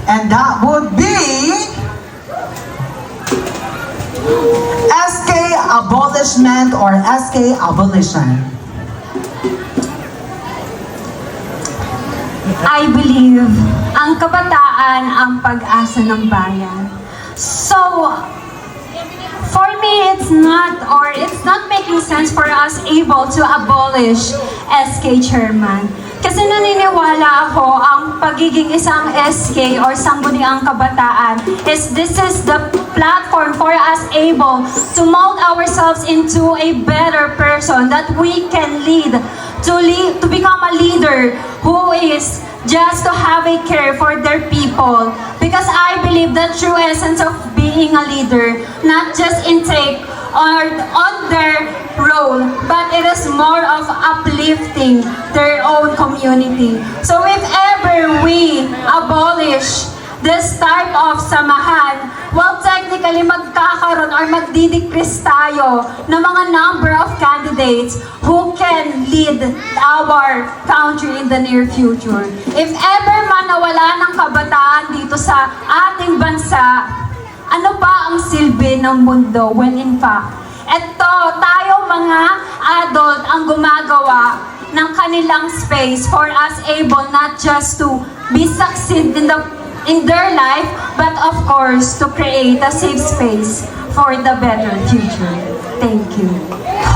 And that would be SK abolishment or SK abolition. I believe ang kabataan ang pag-asa ng bayan. So, for me, it's not making sense for us able to abolish SK chairman. Kasi naniniwala ako ang pagiging isang SK or sangguniang kabataan is this is the platform for us able to mold ourselves into a better person that we can lead, to become a leader who is just to have a care for their people. Because I believe the true essence of being a leader, not just intake or on their role, but it is more of uplifting their own community. So if ever we abolish this type of samahan, well, technically magkakaroon or magdidecrease tayo ng mga number of candidates who can lead our country in the near future. If ever man nawala ng kabataan dito sa ating bansa, ano pa ang silbi ng mundo when in fact, eto, tayo mga adult ang gumagawa ng kanilang space for us able not just to be succeed in their life, but of course, to create a safe space for the better future. Thank you.